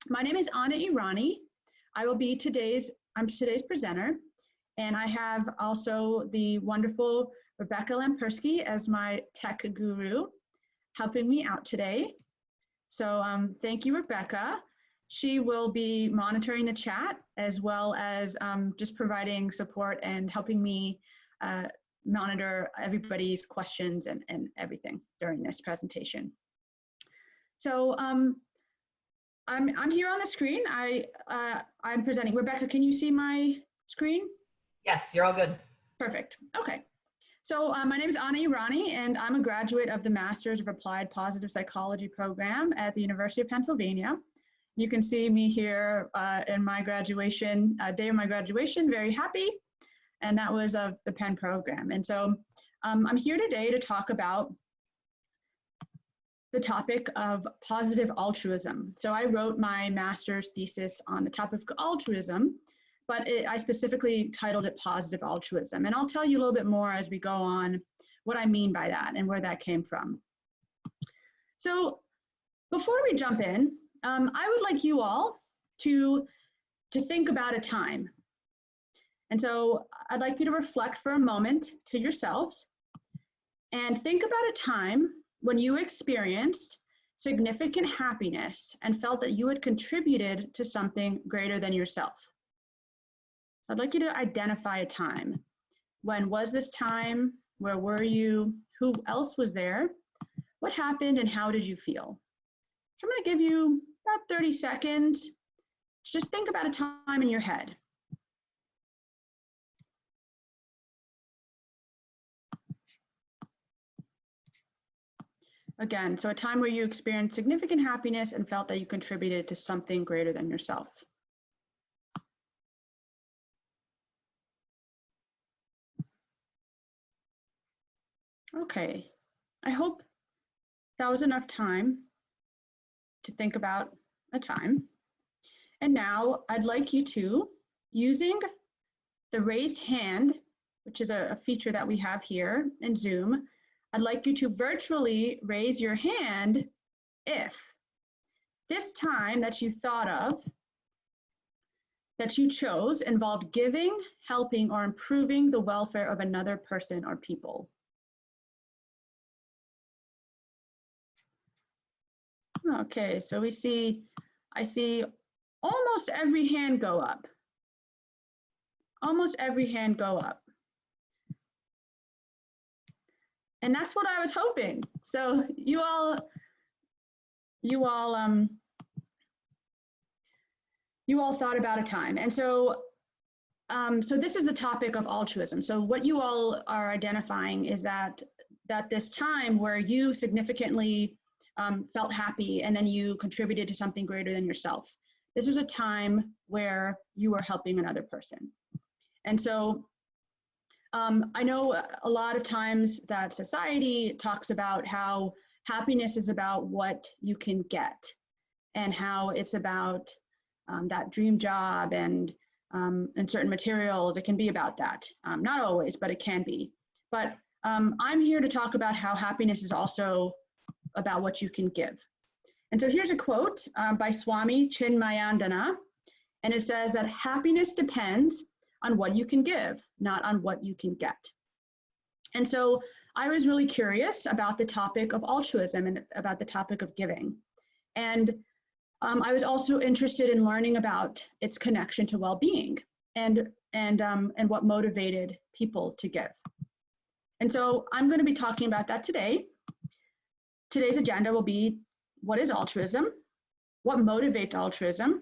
My name is Anna Irani. I'm today's presenter, and I have also the wonderful Rebecca Lampersky as my tech guru helping me out today. So thank you, Rebecca. She will be monitoring the chat as well as just providing support and helping me monitor everybody's questions and everything during this presentation. So I'm here on the screen. I'm presenting. Rebecca, can you see my screen? Yes, you're all good. Perfect. Okay. So my name is Anna Irani, and I'm a graduate of the Masters of Applied Positive Psychology program at the University of Pennsylvania. You can see me here in my graduation, day of my graduation, very happy. And that was of the Penn program. And so I'm here today to talk about the topic of positive altruism. So I wrote my master's thesis on the topic of altruism, but I specifically titled it positive altruism. And I'll tell you a little bit more as we go on what I mean by that and where that came from. So before we jump in, I would like you all to think about a time. And so I'd like you to reflect for a moment to yourselves and think about a time when you experienced significant happiness and felt that you had contributed to something greater than yourself. I'd like you to identify a time. When was this time? Where were you? Who else was there? What happened and how did you feel? So I'm going to give you about 30 seconds to just think about a time in your head. Again, so a time where you experienced significant happiness and felt that you contributed to something greater than yourself. Okay, I hope that was enough time to think about a time. And now I'd like you to, using the raised hand, which is a feature that we have here in Zoom, I'd like you to virtually raise your hand if this time that you thought of, that you chose, involved giving, helping, or improving the welfare of another person or people. Okay, so I see almost every hand go up. Almost every hand go up. And that's what I was hoping. So you all thought about a time. And so, so this is the topic of altruism. So what you all are identifying is that this time where you significantly felt happy and then you contributed to something greater than yourself. This was a time where you were helping another person. And so I know a lot of times that society talks about how happiness is about what you can get and how it's about that dream job and certain materials. It can be about that. Not always, but it can be. But I'm here to talk about how happiness is also about what you can give. And so here's a quote by Swami Chinmayandana, and it says that happiness depends on what you can give, not on what you can get. And so I was really curious about the topic of altruism and about the topic of giving. And I was also interested in learning about its connection to well-being and what motivated people to give. And so I'm going to be talking about that today. Today's agenda will be, what is altruism? What motivates altruism?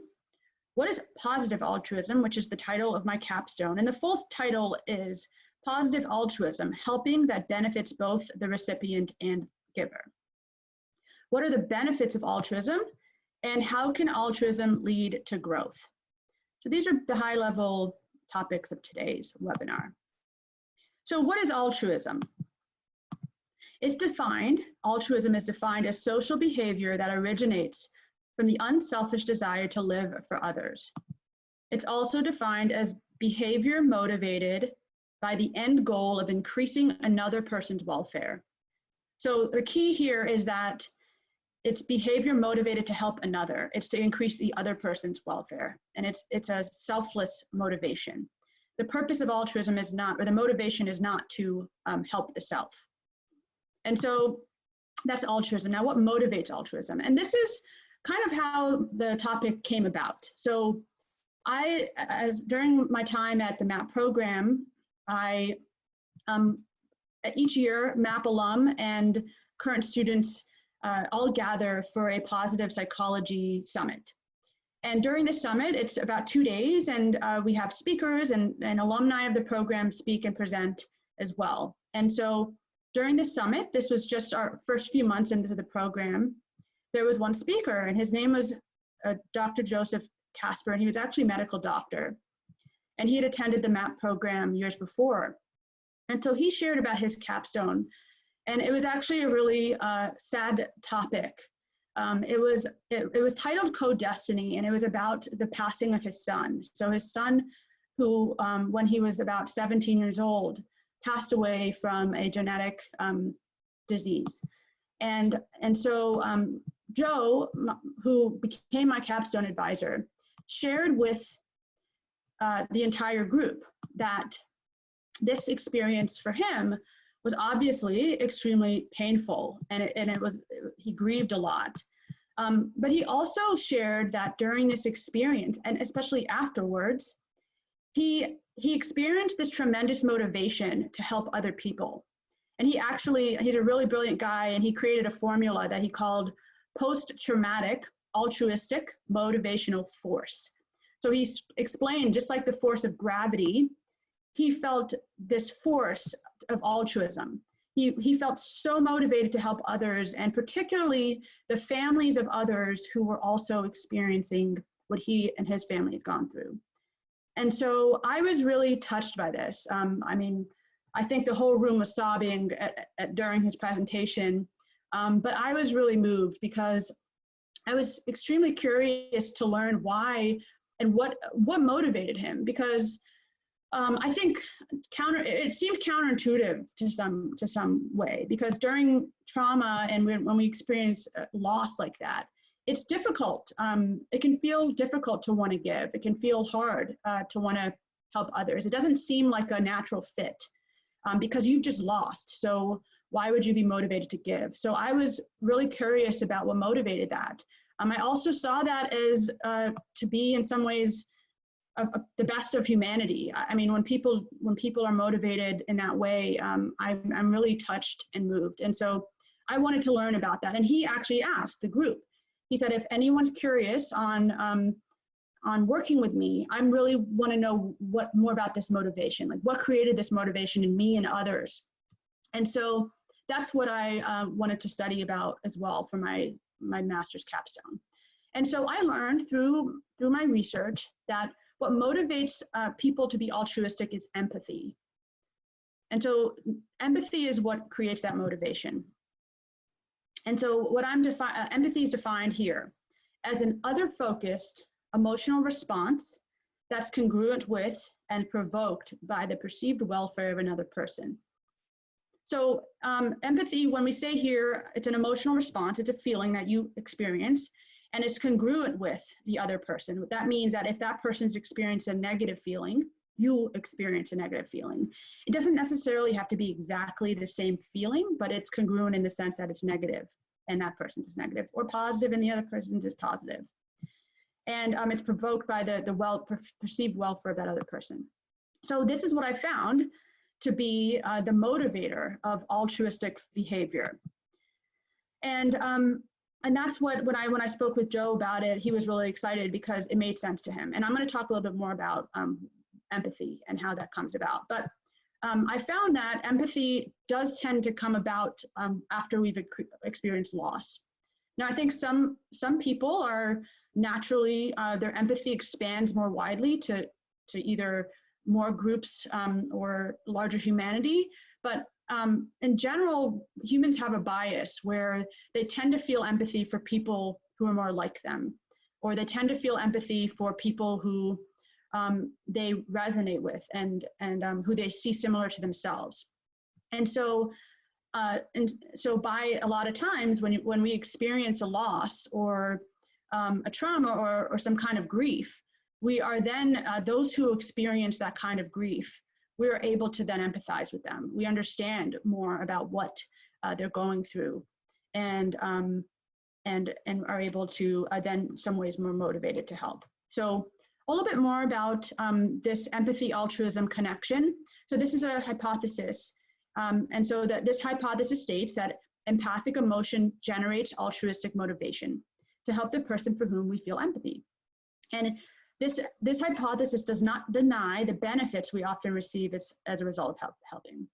What is positive altruism, which is the title of my capstone? And the full title is Positive Altruism, Helping That Benefits Both the Recipient and Giver. What are the benefits of altruism, and how can altruism lead to growth? So these are the high-level topics of today's webinar. So what is altruism? Altruism is defined as social behavior that originates from the unselfish desire to live for others. It's also defined as behavior motivated by the end goal of increasing another person's welfare. So the key here is that it's behavior motivated to help another. It's to increase the other person's welfare. And it's a selfless motivation. The purpose of altruism is not, or the motivation is not to help the self. And so that's altruism. Now, what motivates altruism? And this is kind of how the topic came about. So during my time at the MAPP program, each year, MAPP alum and current students all gather for a positive psychology summit. And during the summit, it's about 2 days, and we have speakers and alumni of the program speak and present as well. And so during the summit, this was just our first few months into the program, there was one speaker, and his name was Dr. Joseph Casper, and he was actually a medical doctor. And he had attended the MAPP program years before. And so he shared about his capstone. And it was actually a really sad topic. It was titled Co-Destiny, and it was about the passing of his son. So his son, who when he was about 17 years old, passed away from a genetic disease. And so Joe, who became my capstone advisor, shared with the entire group that this experience for him was obviously extremely painful, and he grieved a lot. But he also shared that during this experience, and especially afterwards, he experienced this tremendous motivation to help other people. And he's a really brilliant guy, and he created a formula that he called post-traumatic altruistic motivational force. So he explained, just like the force of gravity, he felt this force of altruism. He felt so motivated to help others, and particularly the families of others who were also experiencing what he and his family had gone through. And so I was really touched by this. I mean, I think the whole room was sobbing during his presentation, but I was really moved because I was extremely curious to learn why and what motivated him, because I think it seemed counterintuitive to some way, because during trauma and when we experience loss like that, it's difficult. It can feel difficult to want to give. It can feel hard to want to help others. It doesn't seem like a natural fit because you've just lost. So why would you be motivated to give? So I was really curious about what motivated that. I also saw that as to be in some ways the best of humanity. I mean, when people are motivated in that way, I'm really touched and moved. And so I wanted to learn about that. And he actually asked the group. He said, if anyone's curious on working with me, I really want to know more about this motivation, like what created this motivation in me and others. And so that's what I wanted to study about as well for my master's capstone. And so I learned through my research that what motivates people to be altruistic is empathy. And so empathy is what creates that motivation. And so what empathy is defined here as an other-focused emotional response that's congruent with and provoked by the perceived welfare of another person. So empathy, when we say here, it's an emotional response, it's a feeling that you experience, and it's congruent with the other person. That means that if that person's experienced a negative feeling, you experience a negative feeling. It doesn't necessarily have to be exactly the same feeling, but it's congruent in the sense that it's negative and that person's is negative, or positive and the other person's is positive. And it's provoked by the perceived welfare of that other person. So this is what I found to be the motivator of altruistic behavior. And that's what, when I spoke with Joe about it, he was really excited because it made sense to him. And I'm going to talk a little bit more about empathy and how that comes about. But I found that empathy does tend to come about after we've experienced loss. Now, I think some people are naturally, their empathy expands more widely to either more groups or larger humanity. But in general, humans have a bias where they tend to feel empathy for people who are more like them, or they tend to feel empathy for people who they resonate with and who they see similar to themselves. And so And so by a lot of times when we experience a loss or a trauma or some kind of grief, we are then, those who experience that kind of grief, we are able to then empathize with them. We understand more about what they're going through, and are able to then in some ways more motivated to help. So a little bit more about this empathy altruism connection. So this is a hypothesis. And so that this hypothesis states that empathic emotion generates altruistic motivation to help the person for whom we feel empathy. And this hypothesis does not deny the benefits we often receive as a result of helping.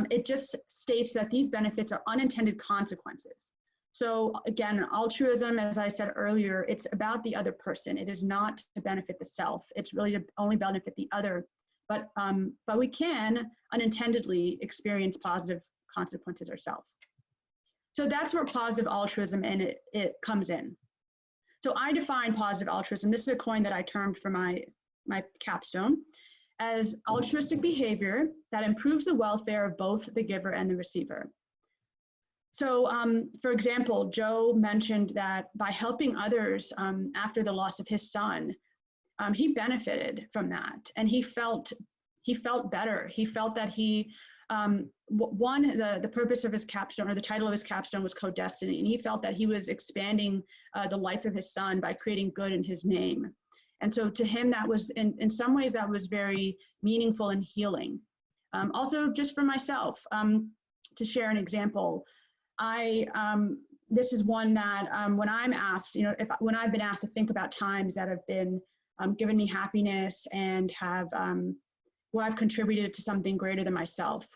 It just states that these benefits are unintended consequences. So again, altruism, as I said earlier, it's about the other person. It is not to benefit the self. It's really to only benefit the other. But we can unintentionally experience positive consequences ourselves. So that's where positive altruism it comes in. So I define positive altruism. This is a coin that I termed for my capstone as altruistic behavior that improves the welfare of both the giver and the receiver. So for example, Joe mentioned that by helping others after the loss of his son, he benefited from that, and he felt better. He felt that he, the purpose of his capstone, or the title of his capstone, was Co-Destiny, and he felt that he was expanding the life of his son by creating good in his name. And so to him, that was, in some ways, that was very meaningful and healing. Also, just for myself, to share an example, this is one that when I'm asked, when I've been asked to think about times that have been given me happiness and have, where I've contributed to something greater than myself,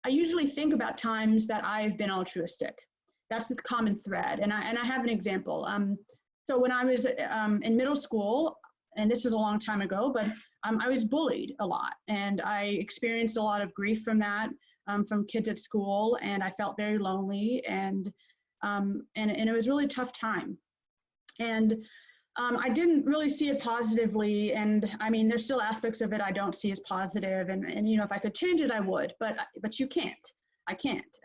I usually think about times that I've been altruistic. That's the common thread. And I have an example. So when I was in middle school, and this was a long time ago, but I was bullied a lot, and I experienced a lot of grief from that, from kids at school, and I felt very lonely, and it was really a tough time. And I didn't really see it positively, and I mean, there's still aspects of it I don't see as positive, and if I could change it, I would, but you can't. I can't.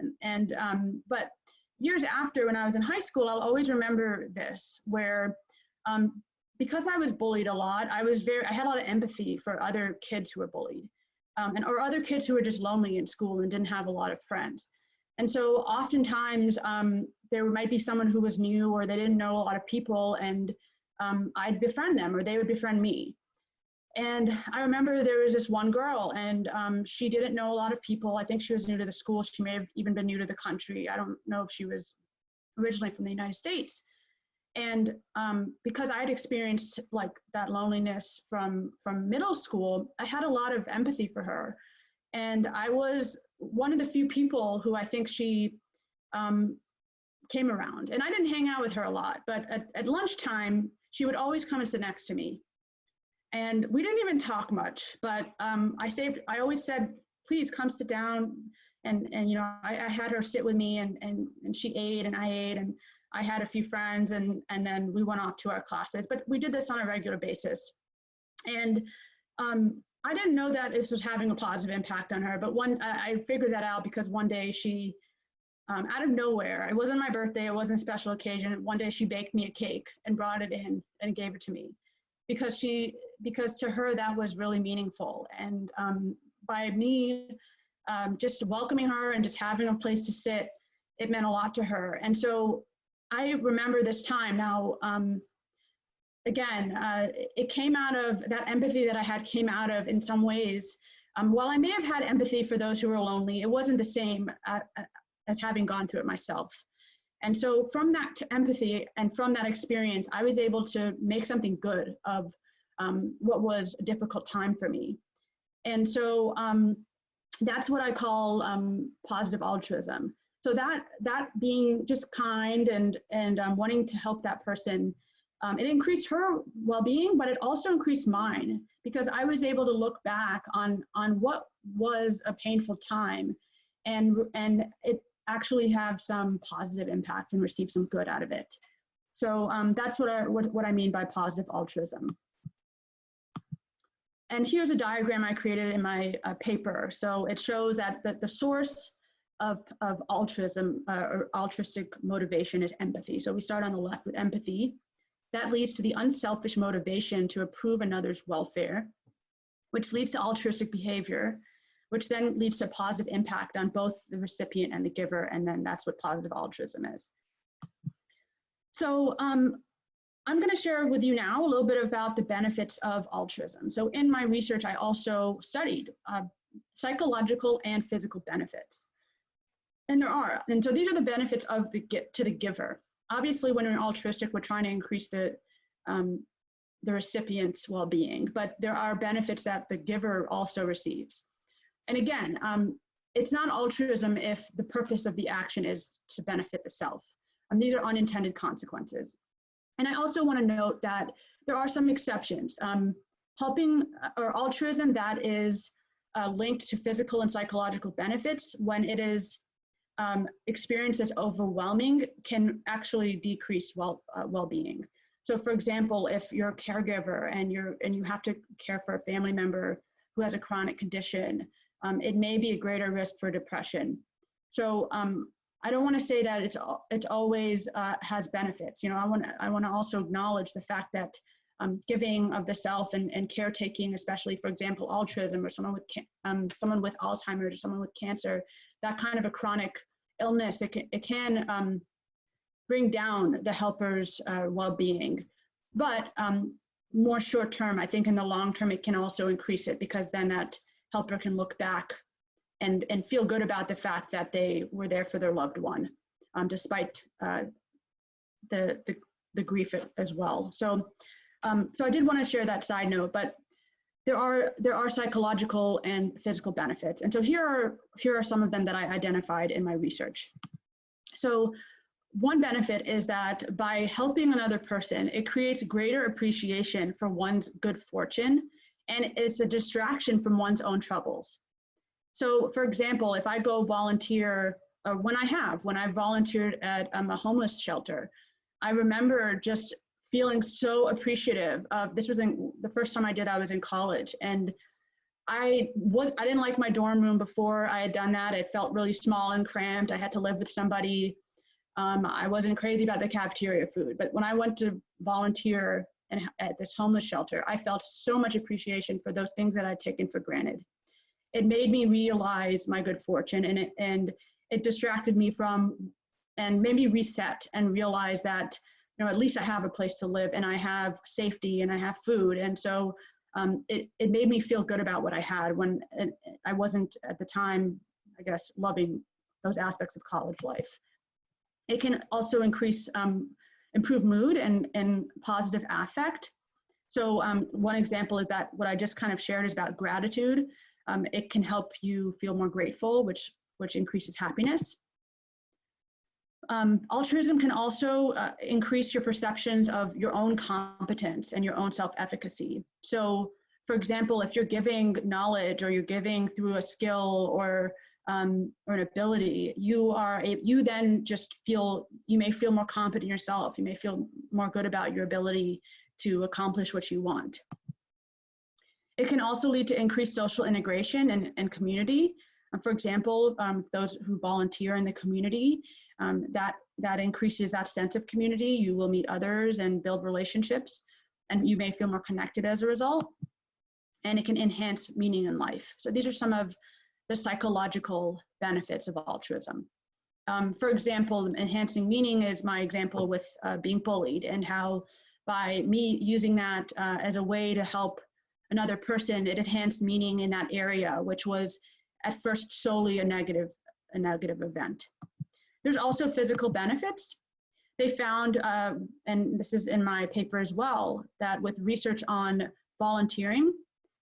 But years after, when I was in high school, I'll always remember this, where because I was bullied a lot, I had a lot of empathy for other kids who were bullied, or other kids who were just lonely in school and didn't have a lot of friends. And so oftentimes there might be someone who was new, or they didn't know a lot of people, and I'd befriend them, or they would befriend me. And I remember there was this one girl, and she didn't know a lot of people. I think she was new to the school. She may have even been new to the country. I don't know if she was originally from the United States. And because I had experienced like that loneliness from middle school, I had a lot of empathy for her. And I was one of the few people who I think she came around. And I didn't hang out with her a lot, but at lunchtime, she would always come and sit next to me. And we didn't even talk much, but I always said, please come sit down. And I had her sit with me, and she ate and I ate, and I had a few friends, and then we went off to our classes, but we did this on a regular basis. And I didn't know that this was having a positive impact on her, but I figured that out because one day she, out of nowhere, it wasn't my birthday, it wasn't a special occasion, one day she baked me a cake and brought it in and gave it to me, because to her that was really meaningful. And by me just welcoming her and just having a place to sit, it meant a lot to her. And so I remember this time now, again, it came out of that empathy that I had came out of, in some ways, while I may have had empathy for those who were lonely, it wasn't the same as having gone through it myself. And so from that empathy and from that experience, I was able to make something good of what was a difficult time for me. And so that's what I call positive altruism. So that being just kind and wanting to help that person, it increased her well-being, but it also increased mine, because I was able to look back on what was a painful time, and it actually have some positive impact and receive some good out of it. So that's what I mean by positive altruism. And here's a diagram I created in my paper. So it shows that the source of altruism or altruistic motivation is empathy. So we start on the left with empathy. That leads to the unselfish motivation to improve another's welfare, which leads to altruistic behavior, which then leads to positive impact on both the recipient and the giver, and then that's what positive altruism is. So I'm going to share with you now a little bit about the benefits of altruism. So in my research, I also studied psychological and physical benefits. And there are, and so these are the benefits of to the giver. Obviously, when we're altruistic, we're trying to increase the recipient's well-being, but there are benefits that the giver also receives. And again, it's not altruism if the purpose of the action is to benefit the self. These are unintended consequences. And I also want to note that there are some exceptions. Helping or altruism that is linked to physical and psychological benefits, when it is experienced as overwhelming, can actually decrease well-being. So for example, if you're a caregiver and you have to care for a family member who has a chronic condition, it may be a greater risk for depression. So I don't want to say that it's always has benefits. You know, I want to also acknowledge the fact that giving of the self and caretaking, especially for example altruism or someone with Alzheimer's or someone with cancer, that kind of a chronic illness, it can bring down the helper's well-being. But more short term, I think in the long term, it can also increase it, because then that helper can look back and feel good about the fact that they were there for their loved one, despite the grief as well. So I did want to share that side note, but there are psychological and physical benefits. And so here are some of them that I identified in my research. So one benefit is that by helping another person, it creates greater appreciation for one's good fortune, and it's a distraction from one's own troubles. So for example, if I go volunteer, or when I volunteered at a homeless shelter, I remember just feeling so appreciative of, this was the first time I was in college, and I didn't like my dorm room before I had done that. It felt really small and cramped. I had to live with somebody. I wasn't crazy about the cafeteria food, but when I went to volunteer at this homeless shelter, I felt so much appreciation for those things that I'd taken for granted. It made me realize my good fortune, and it distracted me from, and made me reset and realize that, you know, at least I have a place to live, and I have safety, and I have food. And so it made me feel good about what I had, when I wasn't at the time, I guess, loving those aspects of college life. It can also improve mood and positive affect. So one example is that what I just kind of shared is about gratitude. It can help you feel more grateful, which increases happiness. Altruism can also increase your perceptions of your own competence and your own self-efficacy. So for example, if you're giving knowledge, or you're giving through a skill or an ability, you then just you may feel more confident in yourself. You may feel more good about your ability to accomplish what you want. It can also lead to increased social integration and community. For example, those who volunteer in the community, that increases that sense of community. You will meet others and build relationships, and you may feel more connected as a result. And it can enhance meaning in life. So these are some of the psychological benefits of altruism. For example, enhancing meaning is my example with being bullied, and how by me using that as a way to help another person, it enhanced meaning in that area, which was at first solely a negative event. There's also physical benefits. They found, and this is in my paper as well, that with research on volunteering,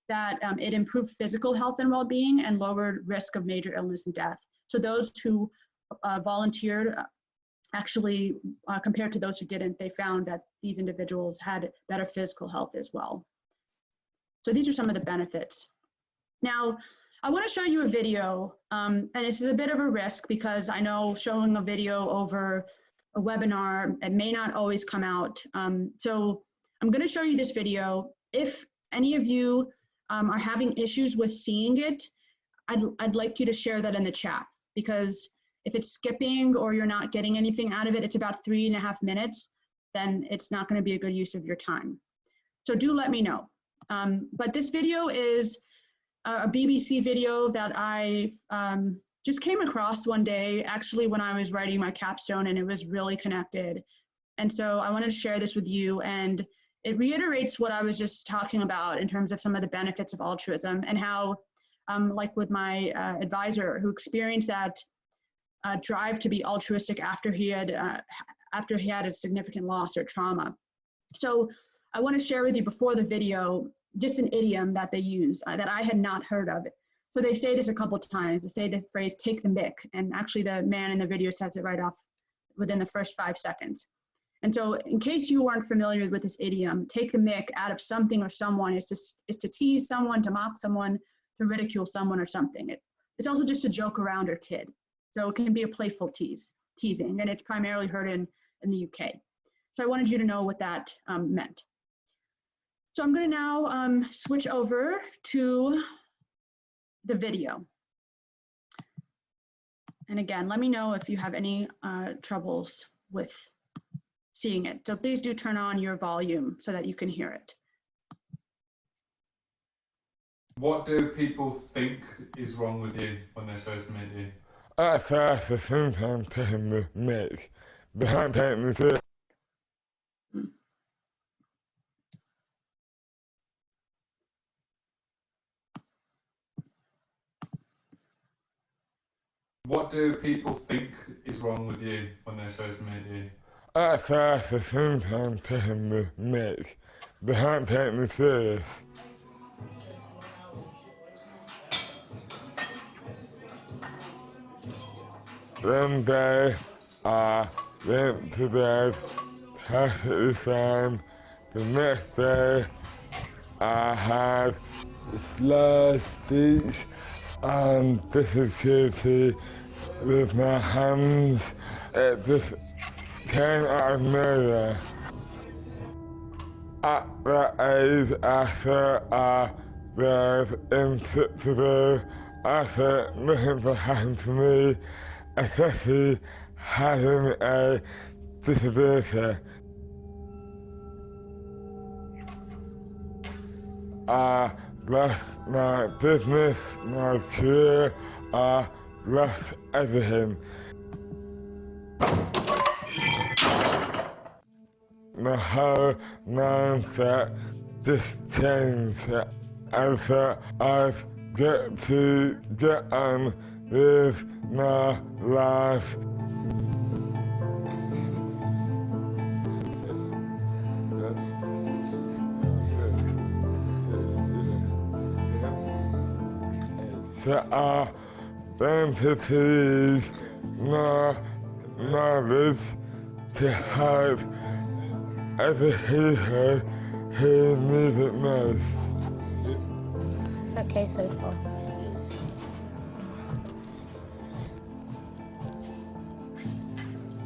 that it improved physical health and well-being and lowered risk of major illness and death. So those who volunteered, actually, compared to those who didn't, they found that these individuals had better physical health as well. So these are some of the benefits. Now, I want to show you a video, and this is a bit of a risk, because I know showing a video over a webinar, it may not always come out. So I'm going to show you this video. If any of you are having issues with seeing it, I'd like you to share that in the chat, because if it's skipping or you're not getting anything out of it, it's about 3.5 minutes, then it's not going to be a good use of your time. So do let me know. But this video is a BBC video that I just came across one day, actually when I was writing my capstone, and it was really connected. And so I wanted to share this with you, and it reiterates what I was just talking about in terms of some of the benefits of altruism, and how, like with my advisor who experienced that drive to be altruistic after he had a significant loss or trauma. So I want to share with you before the video just an idiom that they use that I had not heard of. So they say this a couple of times. They say the phrase, take the mick. And actually the man in the video says it right off within the first 5 seconds. And so in case you weren't familiar with this idiom, take the mick out of something or someone is to tease someone, to mock someone, to ridicule someone or something. It's also just to joke around or kid. So it can be a playful teasing, and it's primarily heard in the UK. So I wanted you to know what that meant. So I'm going to now switch over to the video. And again, let me know if you have any troubles with seeing it. So please do turn on your volume so that you can hear it. What do people think is wrong with you when they first meet you? At first, I think I'm taking the mic, but I'm taking the mic. What do people think is wrong with you when they first meet you? At first, I think I'm taking the mic, but I'm taking the serious. One day, I went to bed, perfectly fine. The next day, I had slurred speech and difficulty with my hands. It just came out of nowhere. At that age, after I was in situ, I thought nothing would happen to me, especially having a disability. I lost my business, my career, I lost everything. My whole mindset just changed. I thought I've got to get on with my life. So I learned to use my knowledge to help every hero who needs it most. It's okay so far.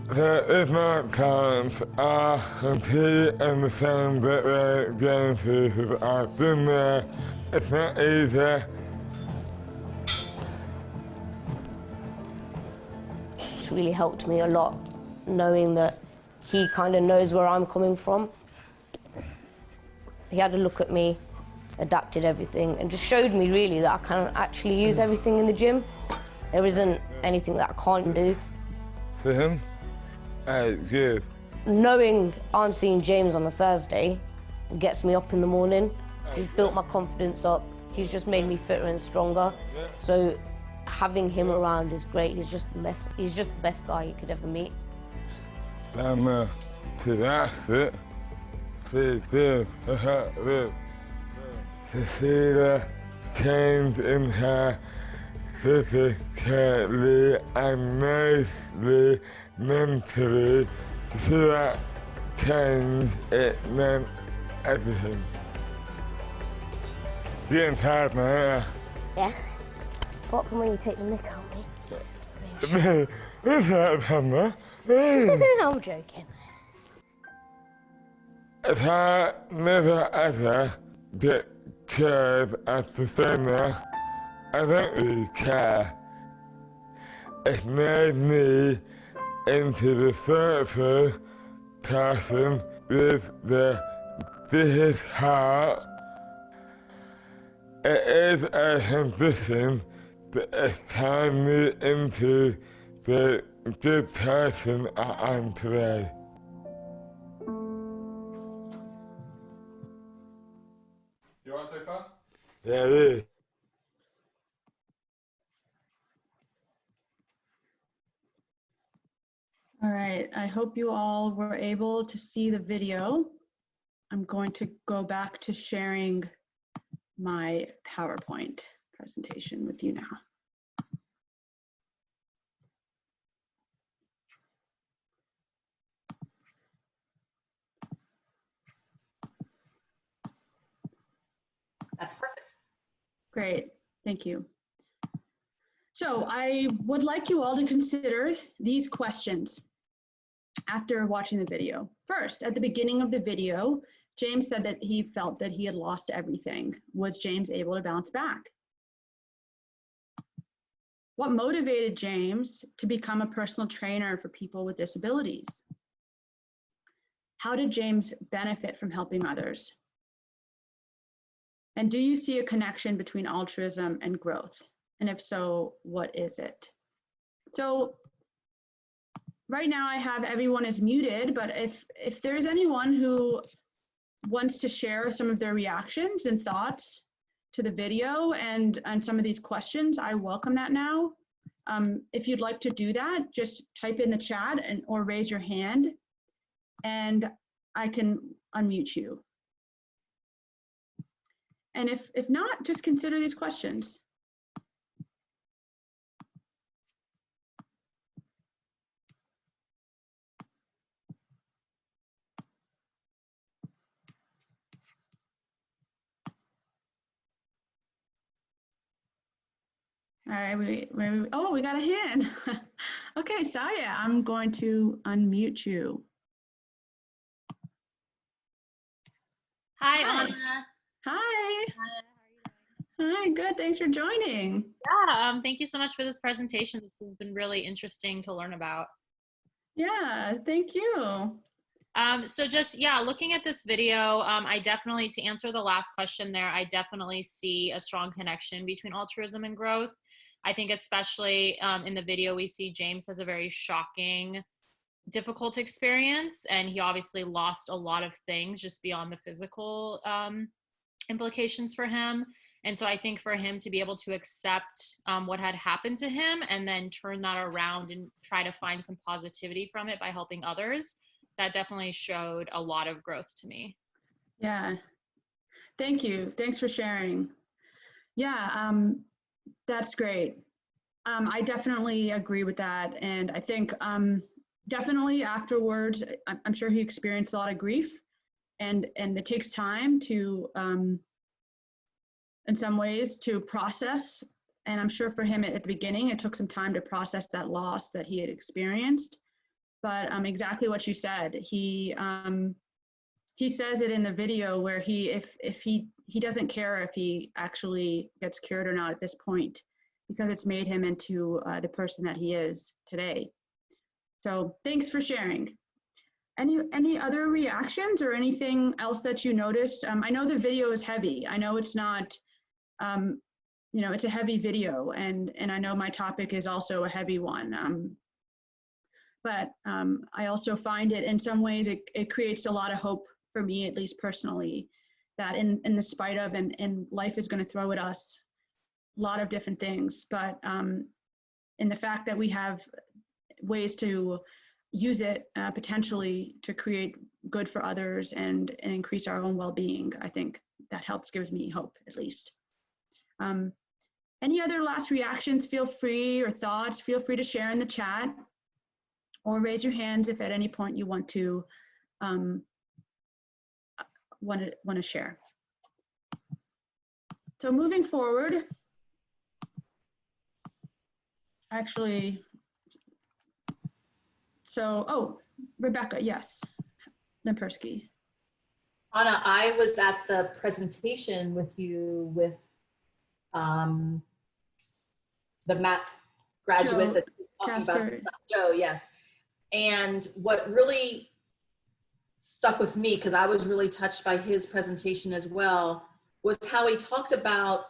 There is no chance I compete in the same that we're going through, because I've been there. It's not easy. It's really helped me a lot, knowing that he kind of knows where I'm coming from. He had a look at me, adapted everything, and just showed me really that I can actually use everything in the gym. There isn't anything that I can't do. For him, good. Knowing I'm seeing James on a Thursday gets me up in the morning. He's built my confidence up. He's just made me fitter and stronger. So having him around is great. He's just the best. He's just the best guy you could ever meet. To that's it. To see the change in her physically and mostly mentally, to see that change, it meant everything. You're getting tired now, Yeah. Apart from when you take the mick out of me. What's that, Pamela? I'm joking. If I never ever get cared as the same, I don't really care. It made me into the thoughtful person with the biggest heart. It is a transition, but it's turned me into the good person I am today. You alright so far? Yeah, it is. All right, I hope you all were able to see the video. I'm going to go back to sharing my PowerPoint presentation with you now. That's perfect. Great, thank you. So I would like you all to consider these questions after watching the video. First, at the beginning of the video, James said that he felt that he had lost everything. Was James able to bounce back? What motivated James to become a personal trainer for people with disabilities? How did James benefit from helping others? And do you see a connection between altruism and growth? And if so, what is it? So right now I have everyone is muted, but if there's anyone who wants to share some of their reactions and thoughts to the video and some of these questions, I welcome that now. If you'd like to do that, just type in the chat or raise your hand and I can unmute you. And if not, just consider these questions. All right, we got a hand. Okay, Saya, I'm going to unmute you. Hi, Hi. Anna. Hi. How are you doing? Hi, good, thanks for joining. Yeah, thank you so much for this presentation. This has been really interesting to learn about. Yeah, thank you. So just, yeah, looking at this video, I definitely, to answer the last question there, I definitely see a strong connection between altruism and growth. I think especially in the video, we see James has a very shocking, difficult experience, and he obviously lost a lot of things just beyond the physical implications for him. And so I think for him to be able to accept what had happened to him and then turn that around and try to find some positivity from it by helping others, that definitely showed a lot of growth to me. Yeah, thank you. Thanks for sharing. Yeah, that's great. I definitely agree with that. And I think definitely afterwards, I'm sure he experienced a lot of grief and it takes time to, in some ways, to process. And I'm sure for him at the beginning, it took some time to process that loss that he had experienced. But exactly what you said, he says it in the video where if he doesn't care if he actually gets cured or not at this point, because it's made him into the person that he is today. So thanks for sharing. Any other reactions or anything else that you noticed? I know the video is heavy. I know it's not, you know, it's a heavy video, and I know my topic is also a heavy one. But I also find it in some ways it creates a lot of hope for me, at least personally, that in the spite of and life is going to throw at us a lot of different things, but in the fact that we have ways to use it potentially to create good for others and increase our own well-being, I think that helps, gives me hope at least. Any other last reactions, feel free, or thoughts, feel free to share in the chat or raise your hands if at any point you want to share. So moving forward, actually, so, Rebecca, yes, Lempersky. Anna, I was at the presentation with you with the MAPP graduate Joe. that talking Casper. about Joe, yes. And what really stuck with me, because I was really touched by his presentation as well, was how he talked about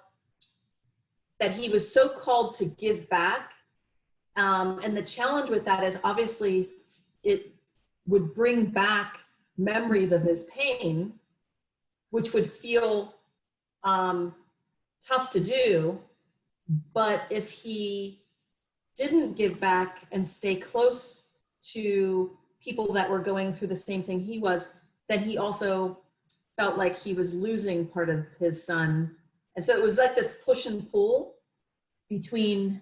that he was so called to give back. And the challenge with that is obviously it would bring back memories of his pain, which would feel tough to do. But if he didn't give back and stay close to people that were going through the same thing he was, then he also felt like he was losing part of his son. And so it was like this push and pull between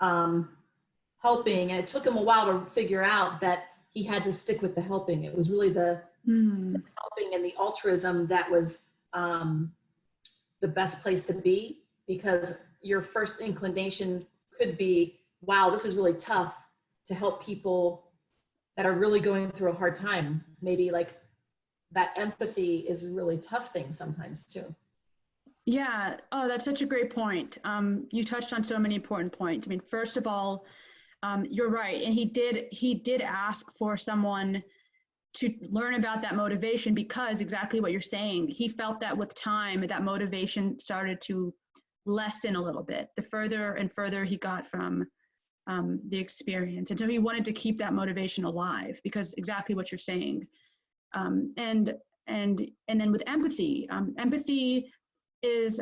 helping, and it took him a while to figure out that he had to stick with the helping. It was really the helping and the altruism that was the best place to be, because your first inclination could be, wow, this is really tough to help people that are really going through a hard time. Maybe like that empathy is a really tough thing sometimes too. Yeah. Oh, that's such a great point. You touched on so many important points. I mean, first of all, you're right. And he did ask for someone to learn about that motivation, because exactly what you're saying, he felt that with time, that motivation started to lessen a little bit, the further and further he got from the experience. And so he wanted to keep that motivation alive, because exactly what you're saying. And then with empathy, empathy is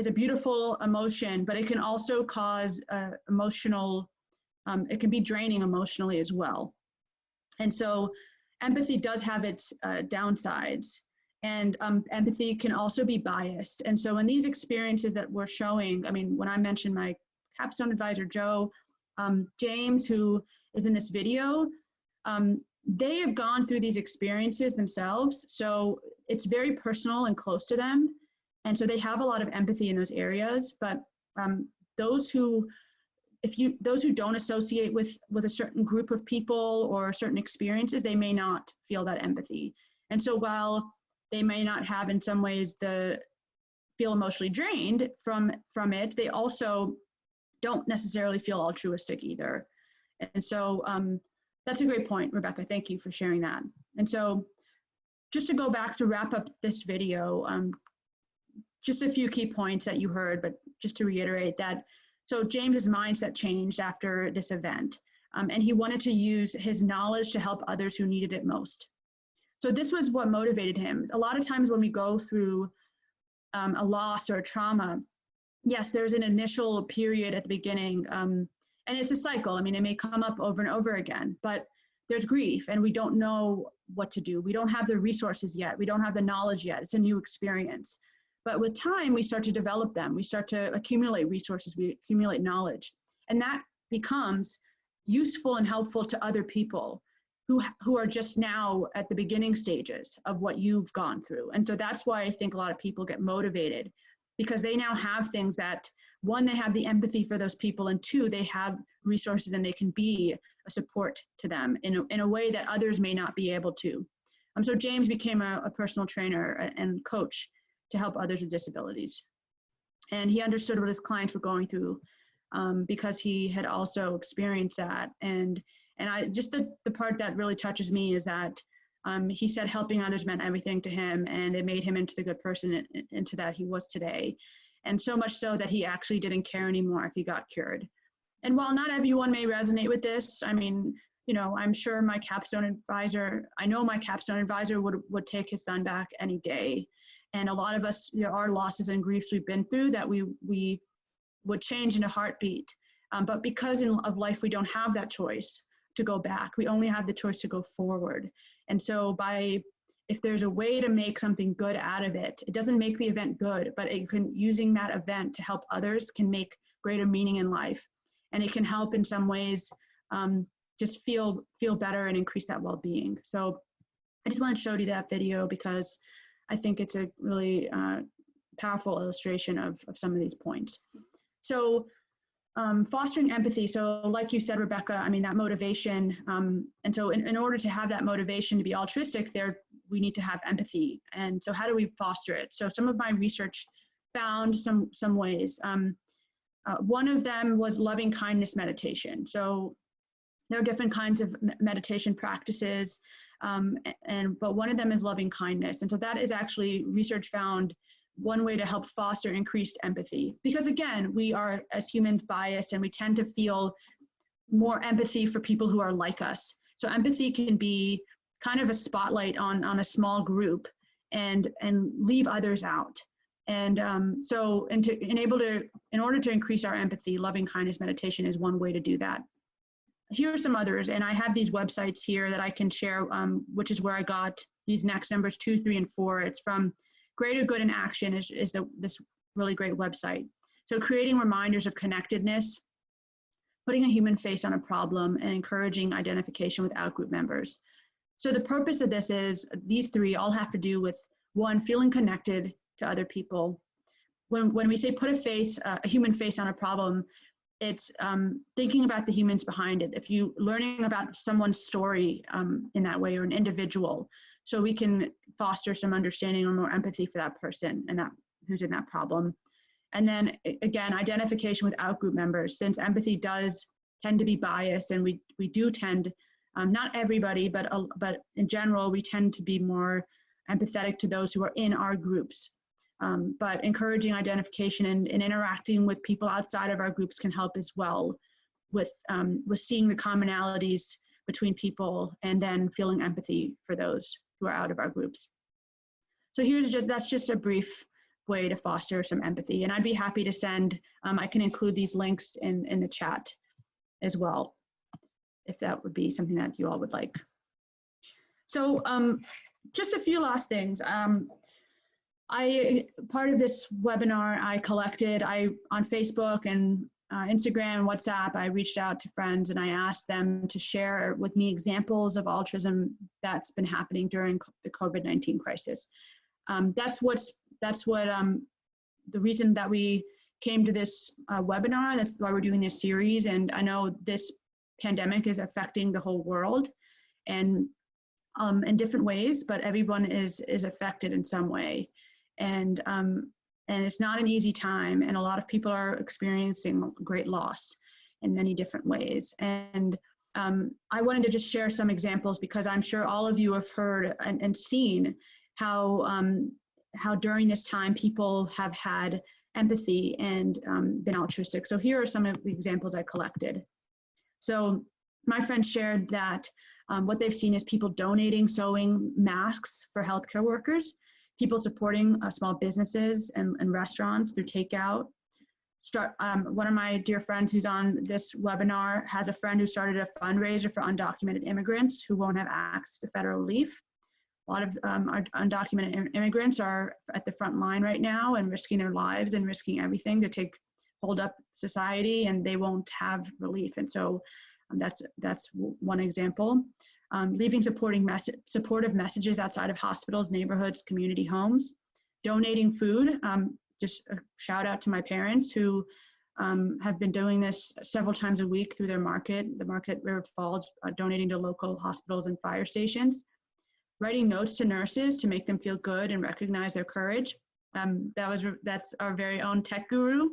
a beautiful emotion, but it can also cause emotional, it can be draining emotionally as well. And so empathy does have its downsides, and empathy can also be biased. And so in these experiences that we're showing, I mean, when I mentioned my capstone advisor, Joe, James, who is in this video, they have gone through these experiences themselves. So it's very personal and close to them. And so they have a lot of empathy in those areas, but those who don't associate with a certain group of people or certain experiences, they may not feel that empathy. And so while they may not have in some ways feel emotionally drained from it, they also don't necessarily feel altruistic either. And so that's a great point, Rebecca. Thank you for sharing that. And so just to go back to wrap up this video, just a few key points that you heard, but just to reiterate that, so James's mindset changed after this event, and he wanted to use his knowledge to help others who needed it most. So this was what motivated him. A lot of times when we go through a loss or a trauma, yes, there's an initial period at the beginning, and it's a cycle. I mean, it may come up over and over again, but there's grief and we don't know what to do. We don't have the resources yet. We don't have the knowledge yet. It's a new experience. But with time, we start to develop them. We start to accumulate resources. We accumulate knowledge. And that becomes useful and helpful to other people who are just now at the beginning stages of what you've gone through. And so that's why I think a lot of people get motivated, because they now have things that, one, they have the empathy for those people, and two, they have resources and they can be a support to them in a way that others may not be able to. So James became a personal trainer and coach to help others with disabilities. And he understood what his clients were going through because he had also experienced that. And I just, the part that really touches me is that he said helping others meant everything to him, and it made him into the good person into that he was today. And so much so that he actually didn't care anymore if he got cured. And while not everyone may resonate with this, I mean, you know, I'm sure my capstone advisor, I know my capstone advisor would take his son back any day. And a lot of us, there are losses and griefs we've been through that we would change in a heartbeat. But because of life, we don't have that choice to go back. We only have the choice to go forward. And so if there's a way to make something good out of it, it doesn't make the event good, but using that event to help others can make greater meaning in life. And it can help in some ways just feel better and increase that well-being. So I just wanted to show you that video because I think it's a really powerful illustration of some of these points. So fostering empathy. So like you said, Rebecca, I mean, that motivation. And so in order to have that motivation to be altruistic, we need to have empathy. And so how do we foster it? So some of my research found some ways. One of them was loving kindness meditation. So there are different kinds of meditation practices, but one of them is loving kindness. And so that is actually, research found, one way to help foster increased empathy. Because again, we are, as humans, biased, and we tend to feel more empathy for people who are like us. So empathy can be kind of a spotlight on a small group and leave others out. And in order to increase our empathy, loving kindness meditation is one way to do that. Here are some others, and I have these websites here that I can share, which is where I got these next numbers 2, 3, and 4. It's from Greater Good in Action is this really great website. So creating reminders of connectedness, putting a human face on a problem, and encouraging identification with out-group members. So the purpose of this is, these 3 all have to do with, 1, feeling connected to other people. When we say put a human face on a problem, it's thinking about the humans behind it. If you learning about someone's story in that way, or an individual, so we can foster some understanding or more empathy for that person and that who's in that problem. And then again, identification with out-group members, since empathy does tend to be biased, and we do tend, not everybody, but in general, we tend to be more empathetic to those who are in our groups. But encouraging identification and interacting with people outside of our groups can help as well with seeing the commonalities between people and then feeling empathy for those who are out of our groups. So that's just a brief way to foster some empathy. And I'd be happy to send, I can include these links in the chat as well, if that would be something that you all would like. So just a few last things. Part of this webinar I collected, on Facebook and Instagram, WhatsApp, I reached out to friends and I asked them to share with me examples of altruism that's been happening during the COVID-19 crisis. That's what the reason that we came to this webinar. That's why we're doing this series. And I know this pandemic is affecting the whole world, and in different ways, but everyone is affected in some way. And it's not an easy time, and a lot of people are experiencing great loss in many different ways. And I wanted to just share some examples, because I'm sure all of you have heard and seen how during this time people have had empathy and been altruistic. So here are some of the examples I collected. So my friend shared that what they've seen is people donating sewing masks for healthcare workers, people supporting small businesses and restaurants through takeout. One of my dear friends who's on this webinar has a friend who started a fundraiser for undocumented immigrants who won't have access to federal relief. A lot of our undocumented immigrants are at the front line right now and risking their lives and risking everything to hold up society, and they won't have relief. And so that's one example. Leaving supportive messages outside of hospitals, neighborhoods, community homes. Donating food. Just a shout out to my parents who have been doing this several times a week through their market, the market at River Falls, donating to local hospitals and fire stations. Writing notes to nurses to make them feel good and recognize their courage. That's our very own tech guru.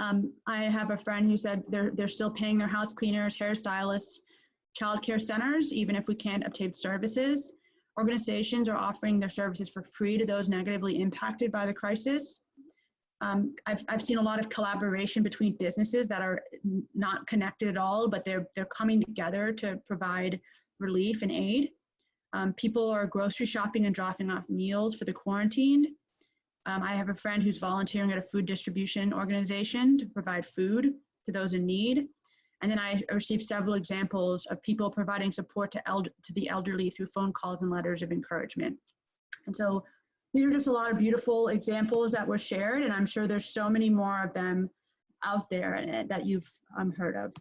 I have a friend who said they're still paying their house cleaners, hairstylists, childcare centers, even if we can't obtain services. Organizations are offering their services for free to those negatively impacted by the crisis. I've seen a lot of collaboration between businesses that are not connected at all, but they're coming together to provide relief and aid. People are grocery shopping and dropping off meals for the quarantined. I have a friend who's volunteering at a food distribution organization to provide food to those in need. And then I received several examples of people providing support to the elderly through phone calls and letters of encouragement. And so these are just a lot of beautiful examples that were shared, and I'm sure there's so many more of them out there that you've heard of.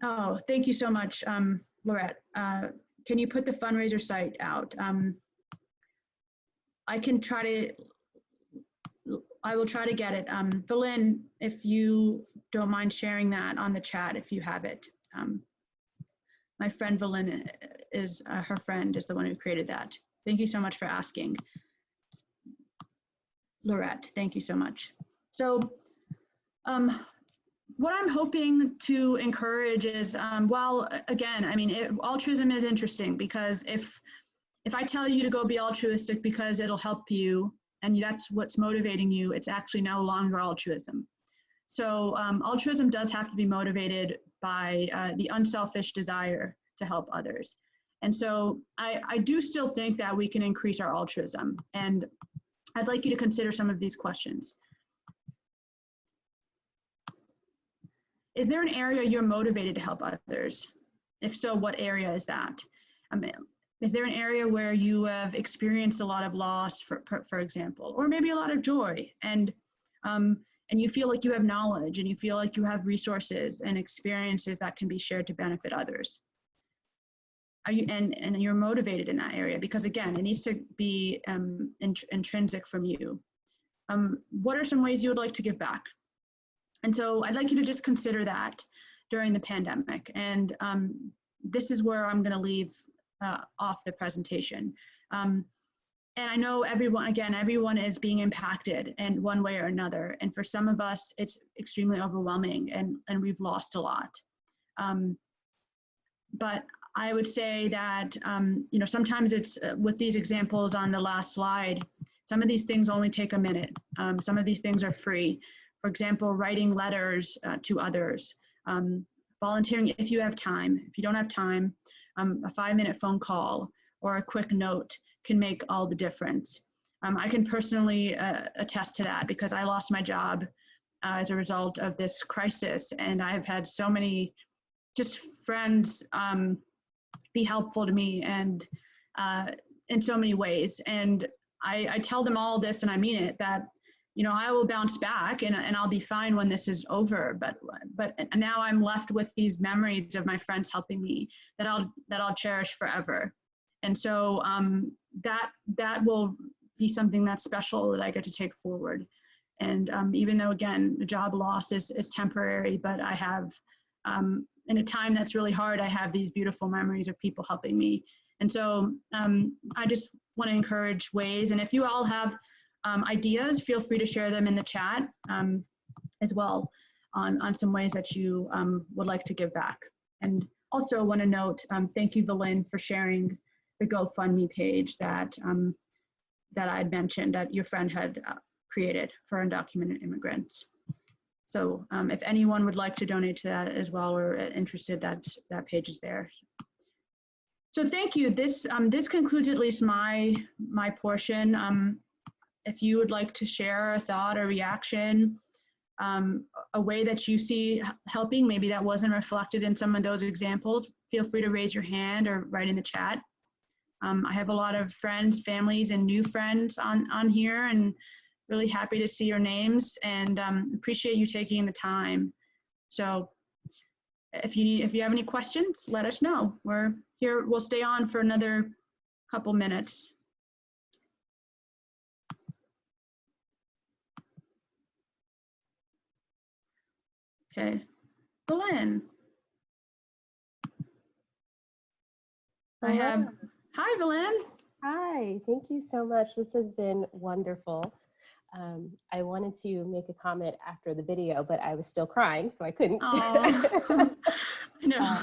Oh, thank you so much, Laurette. Can you put the fundraiser site out? I will try to get it. Valin, if you don't mind sharing that on the chat, if you have it. My friend Valin is, her friend is the one who created that. Thank you so much for asking. Laurette, thank you so much. So What I'm hoping to encourage is, well, again, I mean, altruism is interesting because if I tell you to go be altruistic because it'll help you and that's what's motivating you, it's actually no longer altruism. So altruism does have to be motivated by the unselfish desire to help others. And so I do still think that we can increase our altruism. And I'd like you to consider some of these questions. Is there an area you're motivated to help others? If so, what area is that? Is there an area where you have experienced a lot of loss, for example, or maybe a lot of joy, and you feel like you have knowledge and you feel like you have resources and experiences that can be shared to benefit others? Are you, and you're motivated in that area because, again, it needs to be intrinsic from you. What are some ways you would like to give back? And so I'd like you to just consider that during the pandemic. And this is where I'm going to leave off the presentation. And I know everyone is being impacted in one way or another. And for some of us, it's extremely overwhelming and we've lost a lot. But I would say that, you know, sometimes it's with these examples on the last slide, some of these things only take a minute. Some of these things are free. For example, writing letters to others, volunteering if you have time. If you don't have time, a 5-minute phone call or a quick note can make all the difference. I can personally attest to that because I lost my job as a result of this crisis, and I've had so many just friends be helpful to me and in so many ways. And I tell them all this, and I mean it, that, you know, I will bounce back and I'll be fine when this is over. But now I'm left with these memories of my friends helping me that I'll cherish forever. And so that will be something that's special that I get to take forward. And even though, again, the job loss is temporary, but I have, in a time that's really hard, I have these beautiful memories of people helping me. And so I just want to encourage ways. And if you all have ideas, feel free to share them in the chat as well on some ways that you would like to give back. And also want to note, thank you, Valin, for sharing the GoFundMe page that I had mentioned that your friend had created for undocumented immigrants. So if anyone would like to donate to that as well or interested, that page is there. So thank you. This concludes at least my portion. If you would like to share a thought or reaction, a way that you see helping, maybe that wasn't reflected in some of those examples, feel free to raise your hand or write in the chat. I have a lot of friends, families, and new friends on here, and really happy to see your names and appreciate you taking the time. So if you have any questions, let us know. We're here, we'll stay on for another couple minutes. Okay, Belen. Hi, Belen. Hi, thank you so much. This has been wonderful. I wanted to make a comment after the video, but I was still crying, so I couldn't. No.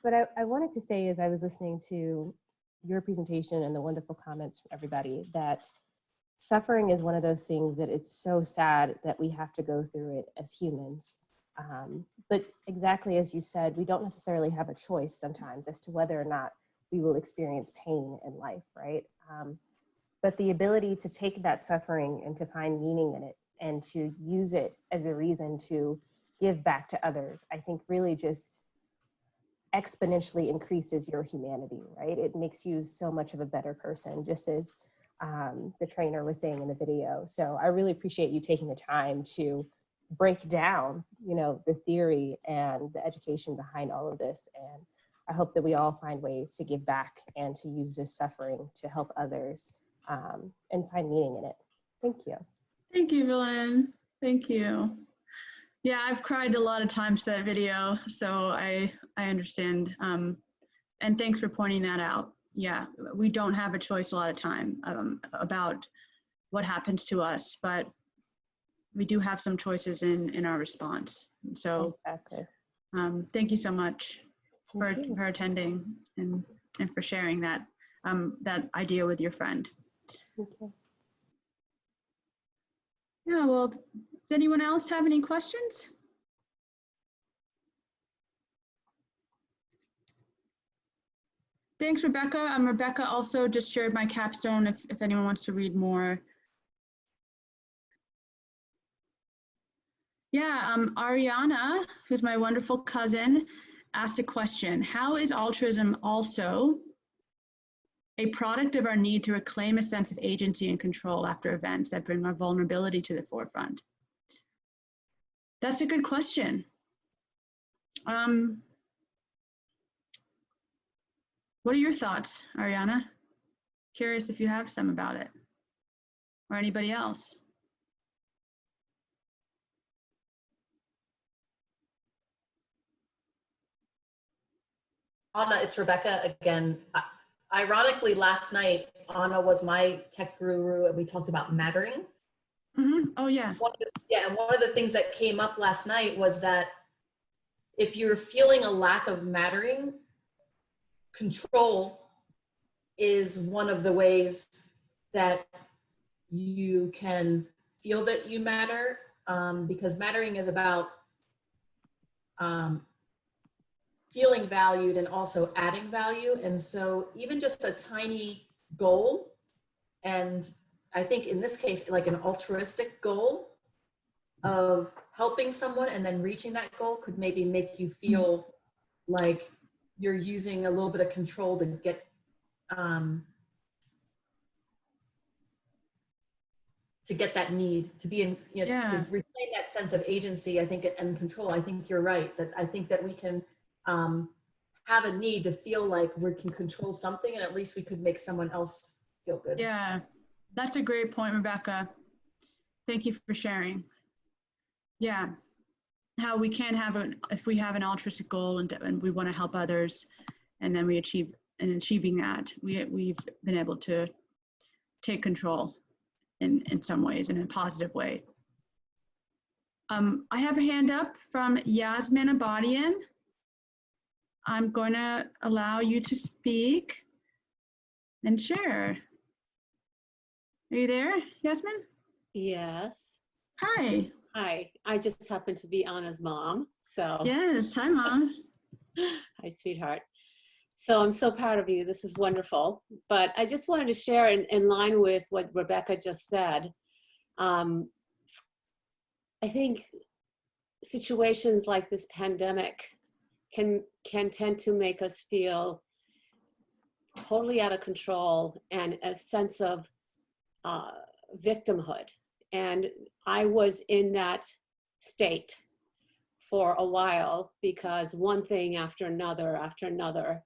But I wanted to say, as I was listening to your presentation and the wonderful comments from everybody, that suffering is one of those things that it's so sad that we have to go through it as humans. But exactly as you said, we don't necessarily have a choice sometimes as to whether or not we will experience pain in life, right? But the ability to take that suffering and to find meaning in it and to use it as a reason to give back to others, I think really just exponentially increases your humanity, right? It makes you so much of a better person, just as the trainer was saying in the video. So I really appreciate you taking the time to break down, you know, the theory and the education behind all of this. And I hope that we all find ways to give back and to use this suffering to help others and find meaning in it. Thank you. Thank you, Belen. Thank you. Yeah, I've cried a lot of times to that video, so I understand. And thanks for pointing that out. Yeah, we don't have a choice a lot of time about what happens to us, but we do have some choices in our response. So Exactly. thank you so much for Thank you. attending and for sharing that that idea with your friend. Okay. Yeah, well, does anyone else have any questions? Thanks, Rebecca. Rebecca also just shared my capstone if anyone wants to read more. Yeah, Ariana, who's my wonderful cousin, asked a question. How is altruism also a product of our need to reclaim a sense of agency and control after events that bring our vulnerability to the forefront? That's a good question. What are your thoughts, Ariana? Curious if you have some about it, or anybody else. Anna, it's Rebecca again. Ironically, last night, Anna was my tech guru and we talked about mattering. Mm-hmm. Oh, yeah. And one of the things that came up last night was that if you're feeling a lack of mattering, control is one of the ways that you can feel that you matter, because mattering is about feeling valued and also adding value. And so even just a tiny goal, and I think in this case, like an altruistic goal of helping someone and then reaching that goal could maybe make you feel like you're using a little bit of control to get that need to be in, you know, to reclaim that sense of agency, I think, and control. I think you're right, that I think that we can have a need to feel like we can control something, and at least we could make someone else feel good. Yeah, that's a great point, Rebecca. Thank you for sharing. Yeah, how we can have if we have an altruistic goal and we want to help others, and then we achieving that, we've been able to take control in some ways, in a positive way. I have a hand up from Yasmin Abadian. I'm going to allow you to speak and share. Are you there, Yasmin? Yes. Hi. Hi. I just happen to be Anna's mom. So. Yes. Hi, Mom. Hi, sweetheart. So I'm so proud of you. This is wonderful. But I just wanted to share in line with what Rebecca just said. I think situations like this pandemic can tend to make us feel totally out of control and a sense of victimhood. And I was in that state for a while because one thing after another,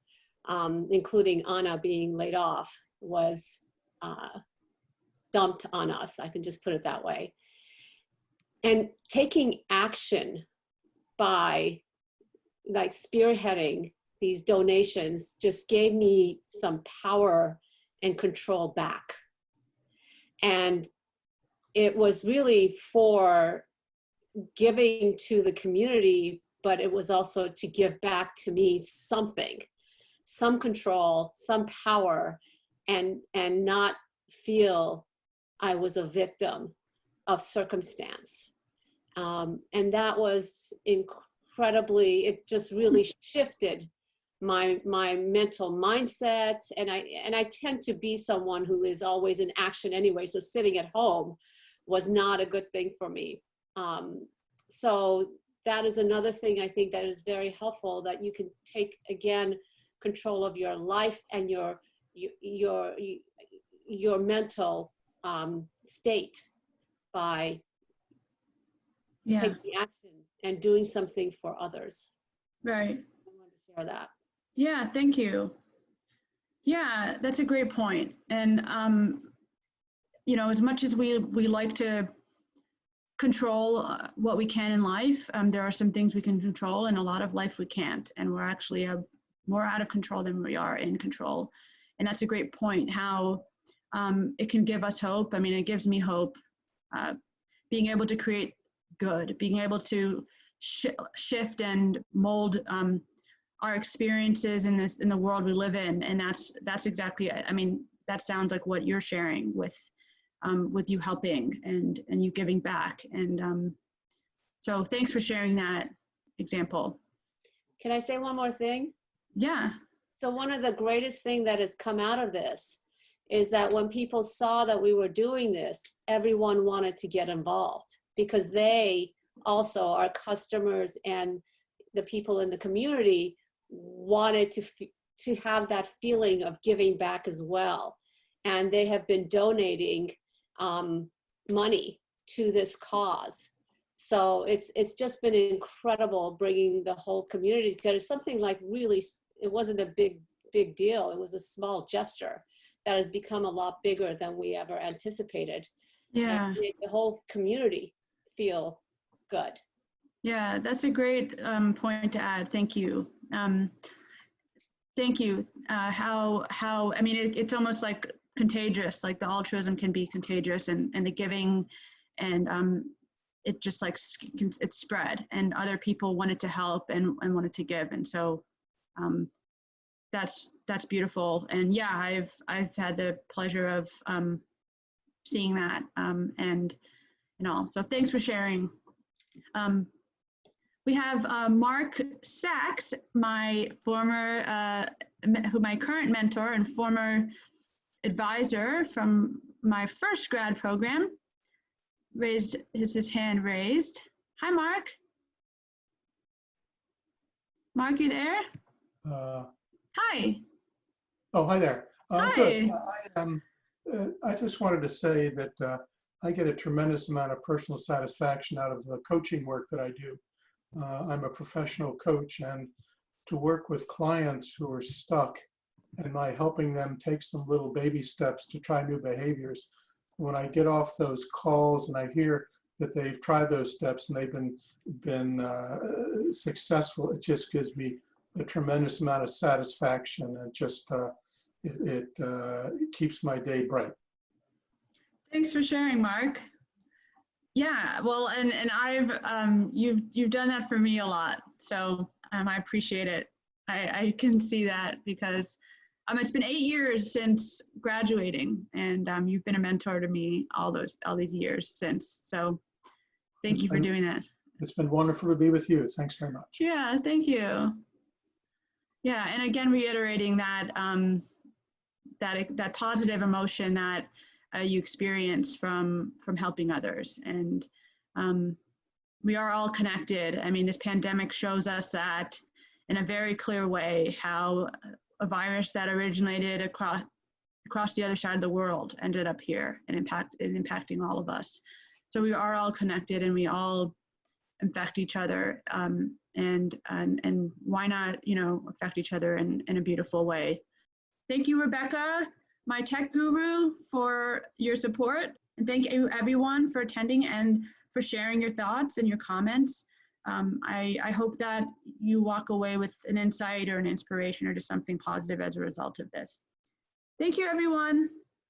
including Anna being laid off, was dumped on us. I can just put it that way. And taking action by like spearheading these donations just gave me some power and control back. And it was really for giving to the community, but it was also to give back to me something, some control, some power, and not feel I was a victim of circumstance. And that was incredibly, it just really shifted my mental mindset. And I tend to be someone who is always in action anyway, so sitting at home was not a good thing for me. So that is another thing I think that is very helpful, that you can take, again, control of your life and your mental state by taking action and doing something for others. Right. I wanted to share that. Yeah, thank you. Yeah, that's a great point. And you know, as much as we like to control what we can in life, there are some things we can control, and a lot of life we can't. And we're actually more out of control than we are in control. And that's a great point, how it can give us hope. I mean, it gives me hope being able to create good, being able to shift and mold our experiences in the world we live in. And that's exactly, I mean, that sounds like what you're sharing with you helping and you giving back. And so thanks for sharing that example. Can I say one more thing? Yeah. So one of the greatest thing that has come out of this is that when people saw that we were doing this, everyone wanted to get involved because they also are customers, and the people in the community wanted to have that feeling of giving back as well. And they have been donating money to this cause. So it's just been incredible bringing the whole community together. Something like really, it wasn't a big deal. It was a small gesture that has become a lot bigger than we ever anticipated. Yeah. And made the whole community feel good. Yeah, that's a great point to add. Thank you. Thank you. How I mean, it's almost like contagious, like the altruism can be contagious, and the giving, and it just like it's spread, and other people wanted to help and wanted to give, and so that's beautiful. And yeah, I've had the pleasure of seeing that and all. So thanks for sharing. We have Mark Sachs, my current mentor and former advisor from my first grad program. His hand raised. Hi, Mark. Mark, you there? Hi. Oh, hi there. Hi. Good. I just wanted to say that I get a tremendous amount of personal satisfaction out of the coaching work that I do. I'm a professional coach, and to work with clients who are stuck and by helping them take some little baby steps to try new behaviors. When I get off those calls and I hear that they've tried those steps and they've been successful, it just gives me a tremendous amount of satisfaction, and just it keeps my day bright. Thanks for sharing, Mark. Yeah, well, and I've you've done that for me a lot, so I appreciate it. I can see that because it's been 8 years since graduating, and you've been a mentor to me all these years since. So thank you for doing that. It's been wonderful to be with you. Thanks very much. Yeah, thank you. Yeah, and again, reiterating that that positive emotion that you experience from helping others, and we are all connected. I mean, this pandemic shows us that in a very clear way, how a virus that originated across the other side of the world ended up here and impacting all of us. So we are all connected, and we all infect each other, and why not, affect each other in a beautiful way. Thank you, Rebecca, my tech guru, for your support. And thank you everyone for attending and for sharing your thoughts and your comments. I hope that you walk away with an insight or an inspiration or just something positive as a result of this. Thank you, everyone.